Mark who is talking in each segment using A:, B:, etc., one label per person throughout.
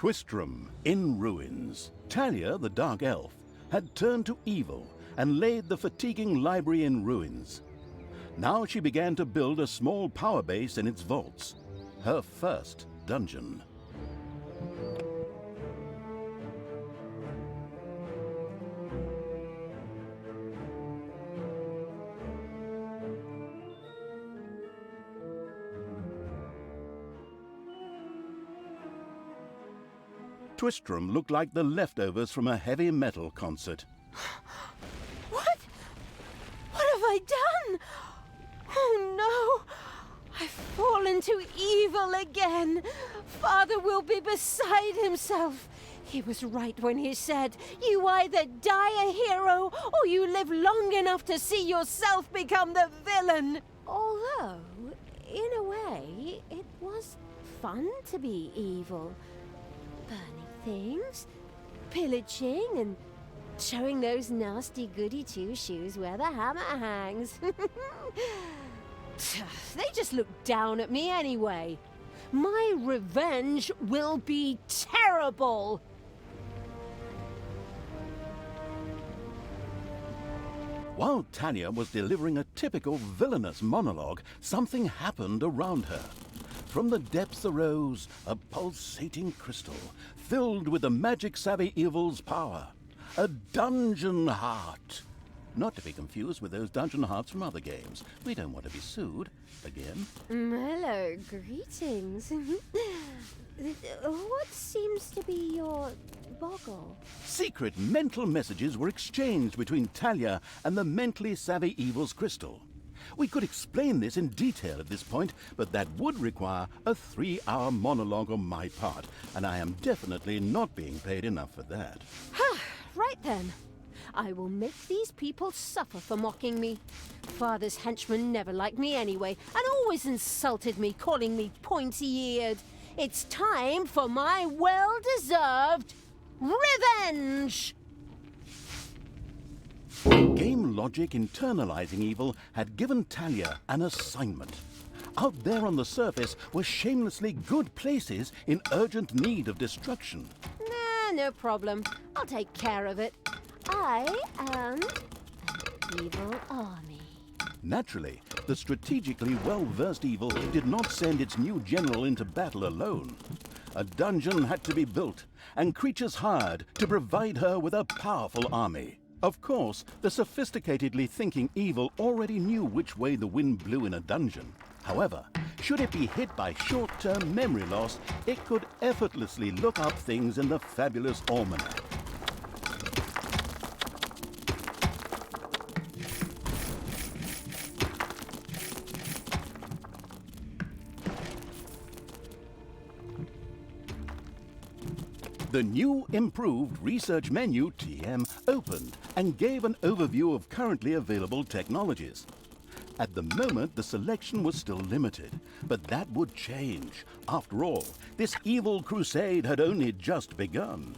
A: Twistram in ruins. Talia, the Dark Elf, had turned to evil and laid the fatiguing library in ruins. Now she began to build a small power base in its vaults, her first dungeon. Twistram looked like the leftovers from a heavy metal concert.
B: What? What have I done? Oh no! I've fallen to evil again. Father will be beside himself. He was right when he said, you either die a hero or you live long enough to see yourself become the villain. Although, in a way, it was fun to be evil. Burning things, pillaging, and showing those nasty goody two-shoes where the hammer hangs. They just look down at me anyway. My revenge will be terrible.
A: While Talia was delivering a typical villainous monologue, something happened around her. From the depths arose a pulsating crystal, filled with the magic-savvy evil's power. A dungeon heart. Not to be confused with those dungeon hearts from other games. We don't want to be sued again.
B: Hello, greetings. What seems to be your boggle?
A: Secret mental messages were exchanged between Talia and the mentally savvy evil's crystal. We could explain this in detail at this point, but that would require a 3-hour monologue on my part, and I am definitely not being paid enough for that.
B: Right then. I will make these people suffer for mocking me. Father's henchmen never liked me anyway, and always insulted me, calling me pointy-eared. It's time for my well-deserved revenge!
A: Game logic internalizing evil had given Talia an assignment. Out there on the surface were shamelessly good places in urgent need of destruction.
B: Nah, no problem. I'll take care of it. I am an evil army.
A: Naturally, the strategically well-versed evil did not send its new general into battle alone. A dungeon had to be built, and creatures hired to provide her with a powerful army. Of course, the sophisticatedly thinking evil already knew which way the wind blew in a dungeon. However, should it be hit by short-term memory loss, it could effortlessly look up things in the fabulous almanac. The new improved research menu, TM, opened and gave an overview of currently available technologies. At the moment, the selection was still limited, but that would change. After all, this evil crusade had only just begun.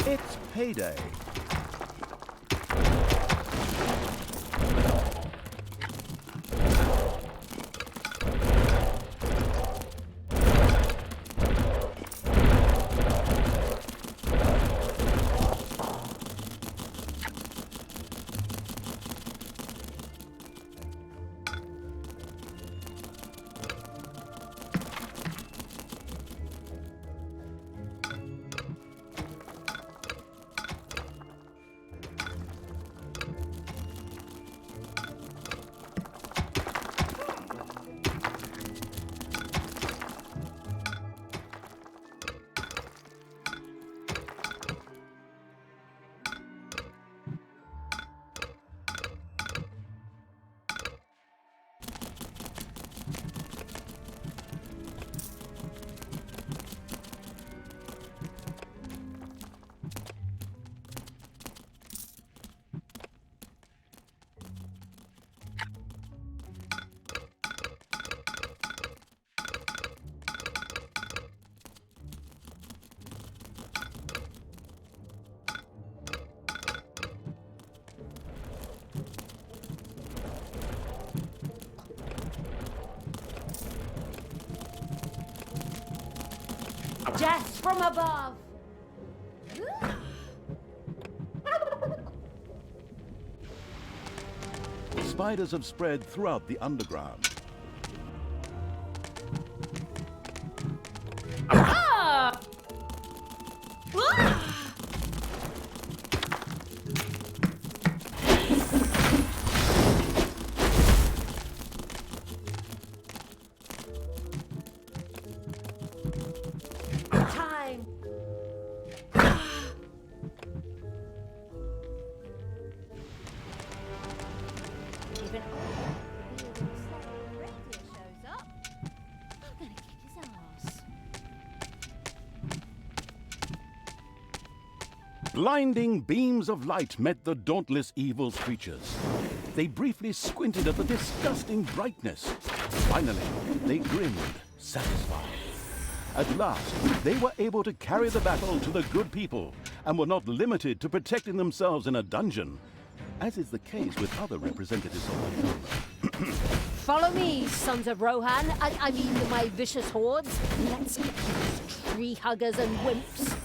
A: It's payday.
B: Death from above!
A: Spiders have spread throughout the underground.
B: Ah! Ah! Time. Even shows up. I'm gonna kick his ass.
A: Blinding beams of light met the dauntless evil's creatures. They briefly squinted at the disgusting brightness. Finally, they grinned, satisfied. At last, they were able to carry the battle to the good people and were not limited to protecting themselves in a dungeon, as is the case with other representatives of the genre.
B: Follow me, sons of Rohan. I mean, my vicious hordes. Let's get these tree huggers and wimps.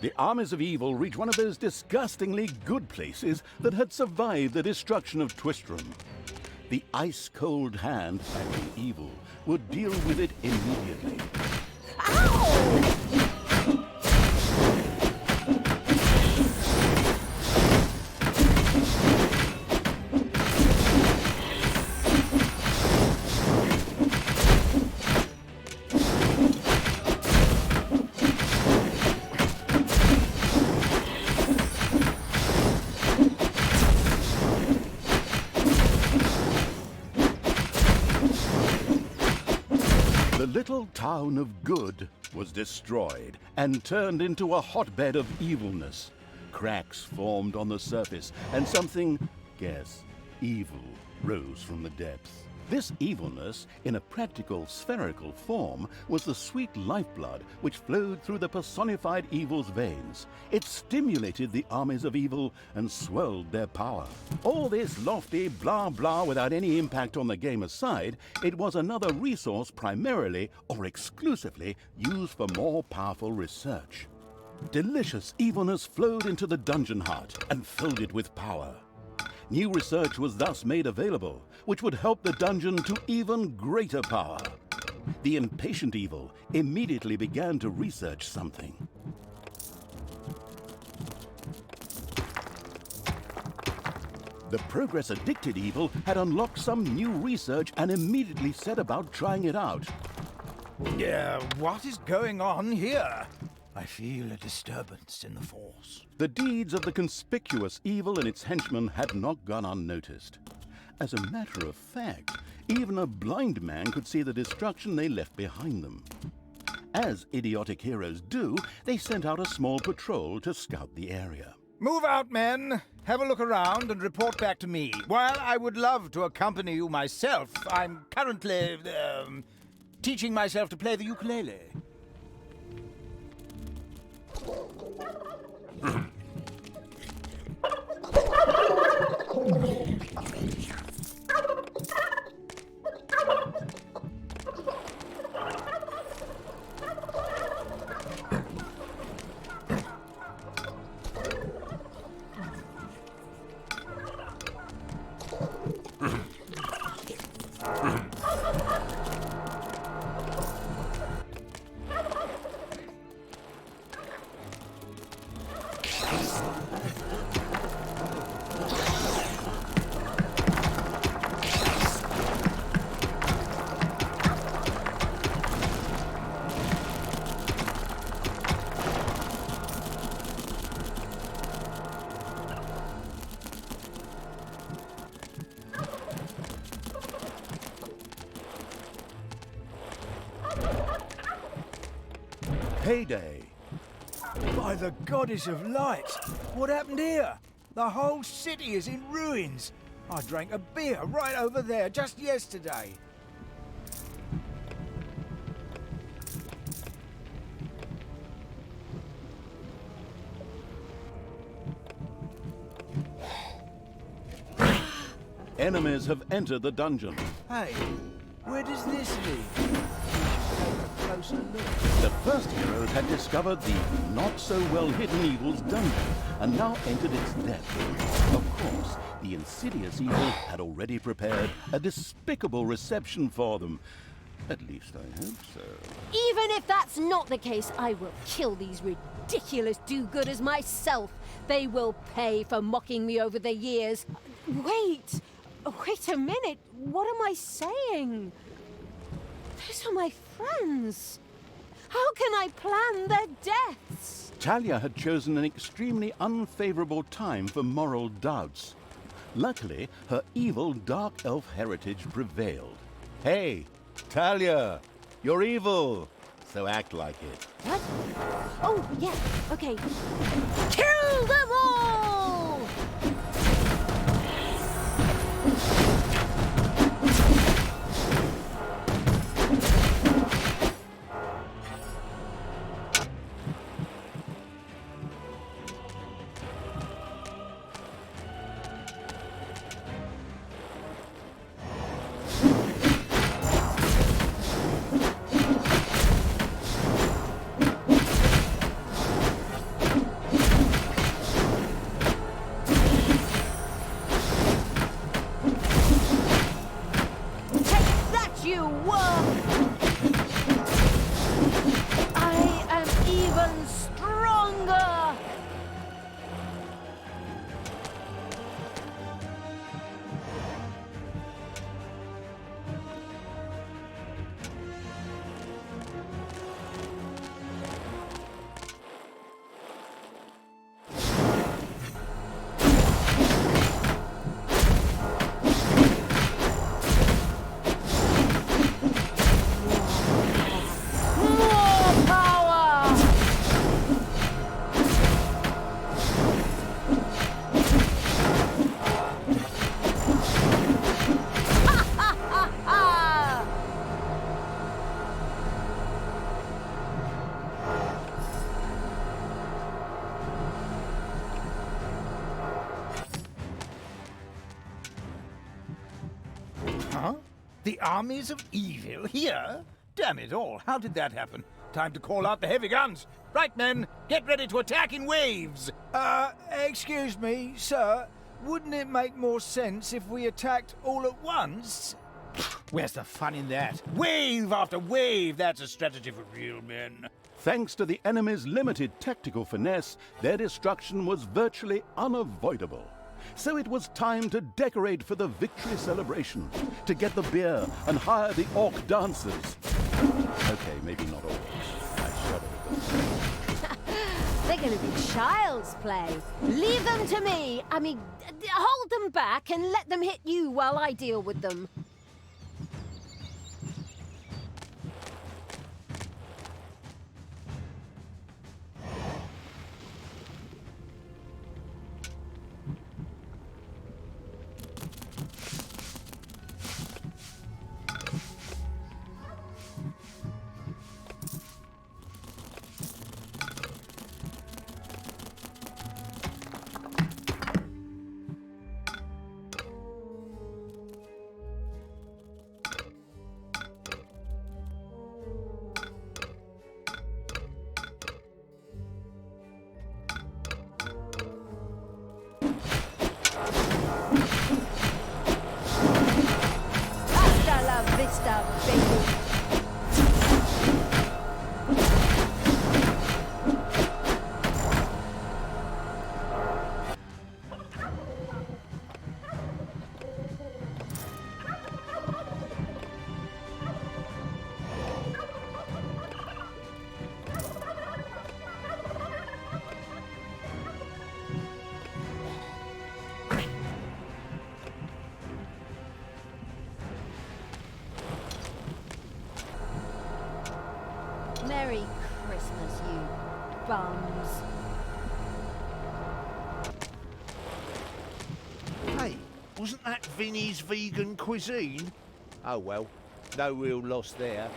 A: The armies of evil reached one of those disgustingly good places that had survived the destruction of Twistram. The ice-cold hand battling evil would deal with it immediately.
B: Ow!
A: The little town of good was destroyed and turned into a hotbed of evilness. Cracks formed on the surface, and something, guess, evil rose from the depths. This evilness, in a practical spherical form, was the sweet lifeblood which flowed through the personified evil's veins. It stimulated the armies of evil and swelled their power. All this lofty blah blah without any impact on the game aside, it was another resource primarily or exclusively used for more powerful research. Delicious evilness flowed into the dungeon heart and filled it with power. New research was thus made available, which would help the dungeon to even greater power. The impatient evil immediately began to research something. The progress-addicted evil had unlocked some new research and immediately set about trying it out.
C: Yeah, what is going on here? I feel a disturbance in the force.
A: The deeds of the conspicuous evil and its henchmen had not gone unnoticed. As a matter of fact, even a blind man could see the destruction they left behind them. As idiotic heroes do, they sent out a small patrol to scout the area.
C: Move out, men! Have a look around and report back to me. While I would love to accompany you myself, I'm currently, teaching myself to play the ukulele.
A: Payday.
C: By the goddess of light! What happened here? The whole city is in ruins. I drank a beer right over there just yesterday.
A: Enemies have entered the dungeon.
C: Hey, where does this lead? Closer look.
A: The first heroes had discovered the not-so-well-hidden evil's dungeon and now entered its depths. Of course, the insidious evil had already prepared a despicable reception for them. At least I hope so.
B: Even if that's not the case, I will kill these ridiculous do-gooders myself. They will pay for mocking me over the years. Wait a minute. What am I saying? Those are my friends. How can I plan their deaths?
A: Talia had chosen an extremely unfavorable time for moral doubts. Luckily, her evil dark elf heritage prevailed. Hey, Talia, you're evil, so act like it.
B: What? Oh, yeah, okay. Kill them all! I am even stronger!
C: Huh? The armies of evil here? Damn it all, how did that happen? Time to call out the heavy guns. Right, men, get ready to attack in waves. Excuse me, sir. Wouldn't it make more sense if we attacked all at once? Where's the fun in that? Wave after wave, that's a strategy for real men.
A: Thanks to the enemy's limited tactical finesse, their destruction was virtually unavoidable. So it was time to decorate for the victory celebration, to get the beer and hire the orc dancers. Okay, maybe not all. I shudder.
B: They're gonna be child's play. Leave them to me. I mean, hold them back and let them hit you while I deal with them. Merry Christmas, you bums.
D: Hey, wasn't that Vinny's vegan cuisine? Oh well, no real loss there.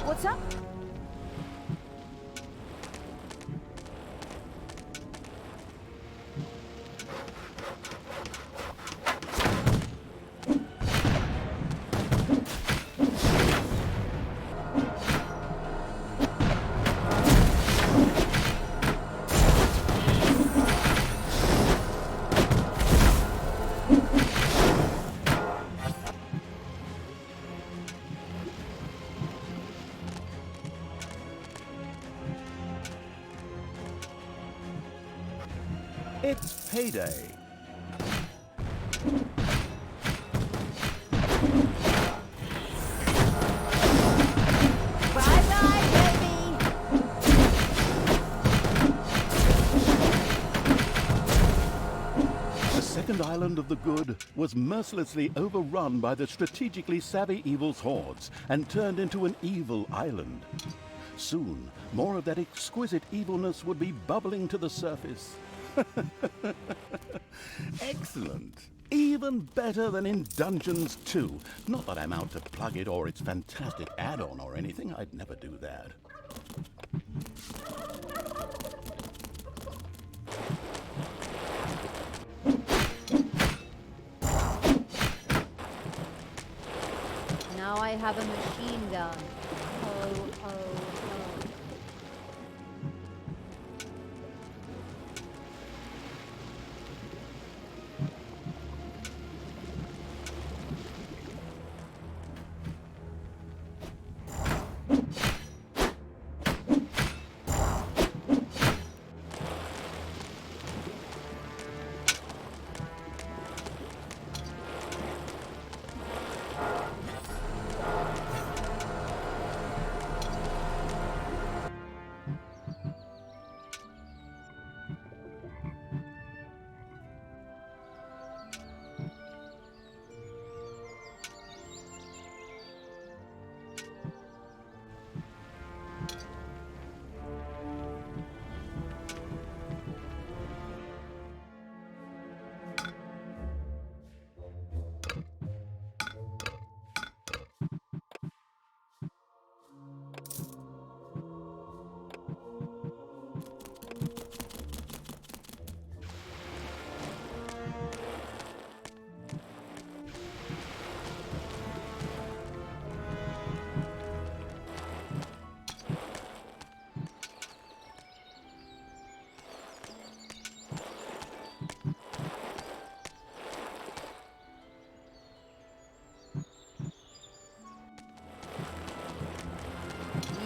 B: What's up?
A: It's payday.
B: Bye-bye, baby!
A: The second island of the good was mercilessly overrun by the strategically savvy evil's hordes and turned into an evil island. Soon, more of that exquisite evilness would be bubbling to the surface. Excellent. Even better than in Dungeons 2. Not that I'm out to plug it or its fantastic add-on or anything. I'd never do that.
B: Now I have a machine gun. Oh, oh, oh.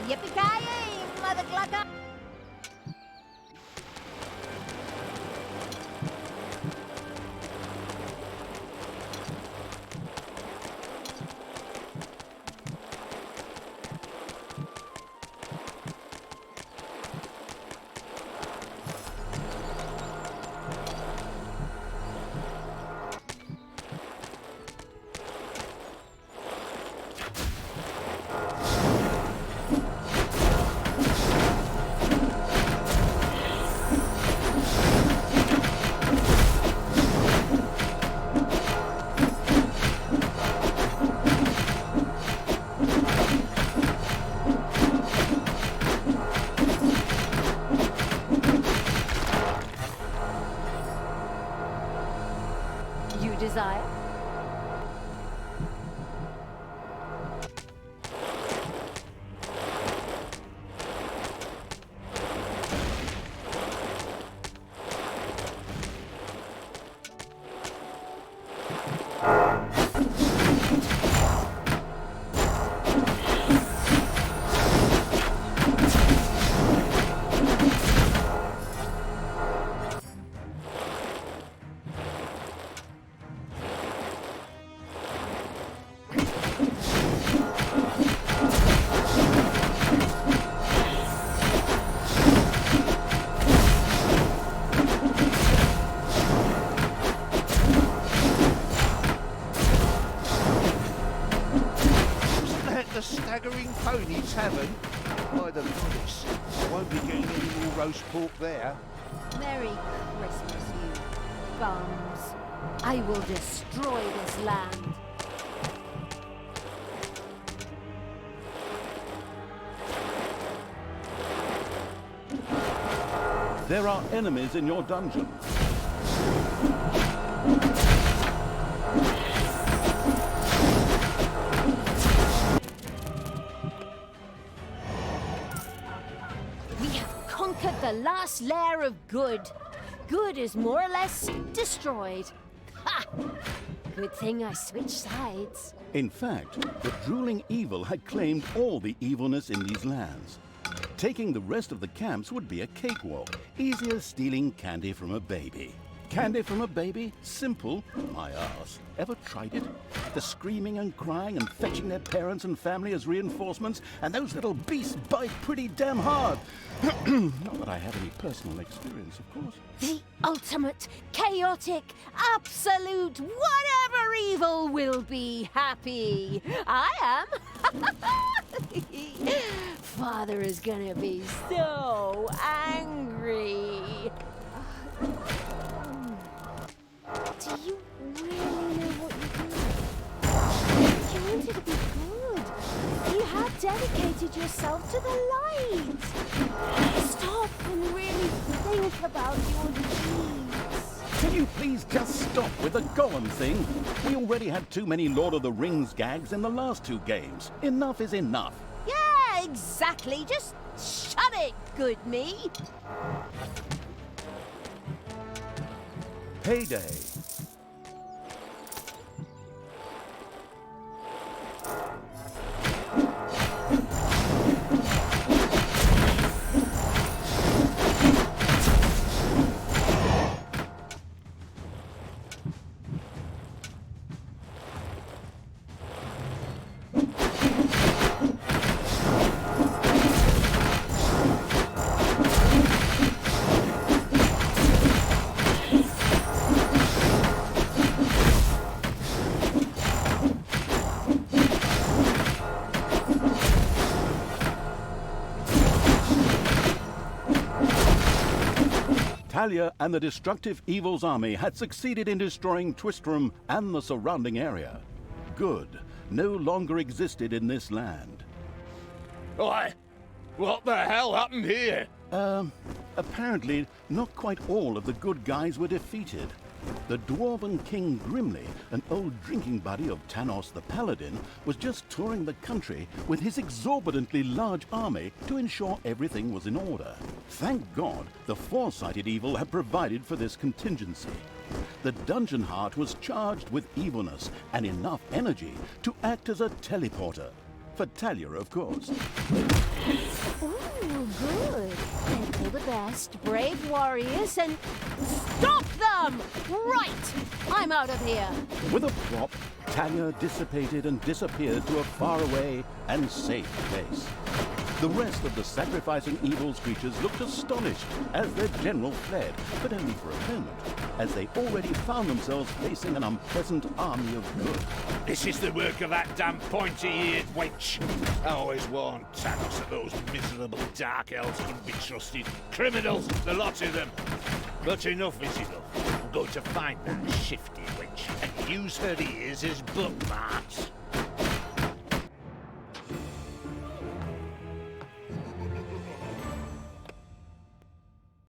B: Yippee-ki-yay, mother clucker! You desire?
D: Pony Tavern. By the goddess, won't be getting any more roast pork there.
B: Merry Christmas, you bums. I will destroy this land.
A: There are enemies in your dungeon.
B: We have conquered the last lair of good. Good is more or less destroyed. Ha! Good thing I switched sides.
A: In fact, the drooling evil had claimed all the evilness in these lands. Taking the rest of the camps would be a cakewalk, easy as stealing candy from a baby. Candy from a baby? Simple? My arse. Ever tried it? The screaming and crying and fetching their parents and family as reinforcements, and those little beasts bite pretty damn hard. Not that I have any personal experience, of course.
B: The ultimate, chaotic, absolute, whatever evil will be happy. I am. Father is gonna be so angry. Do you really know what you're doing? You wanted to be good. You have dedicated yourself to the light. Stop and really think about your deeds.
A: Can you please just stop with the golem thing? We already had too many Lord of the Rings gags in the last 2 games. Enough is enough.
B: Yeah, exactly. Just shut it, good me.
A: Payday. Talia and the destructive evil's army had succeeded in destroying Twistram and the surrounding area. Good no longer existed in this land.
E: Why, what the hell happened here?
A: Apparently, not quite all of the good guys were defeated. The Dwarven King Grimly, an old drinking buddy of Tanos the Paladin, was just touring the country with his exorbitantly large army to ensure everything was in order. Thank God, the foresighted evil had provided for this contingency. The dungeon heart was charged with evilness and enough energy to act as a teleporter. For Talia, of course.
B: Ooh, good. They're all the best, brave warriors, and stop them! Right! I'm out of here.
A: With a plop, Talia dissipated and disappeared to a faraway and safe place. The rest of the sacrificing evil's creatures looked astonished as their general fled, but only for a moment, as they already found themselves facing an unpleasant army of good.
E: This is the work of that damn pointy-eared wench. I always warned Tanos that those miserable dark elves couldn't be trusted. Criminals, the lot of them. But enough is enough. I'm going to find that shifty wench and use her ears as bookmarks.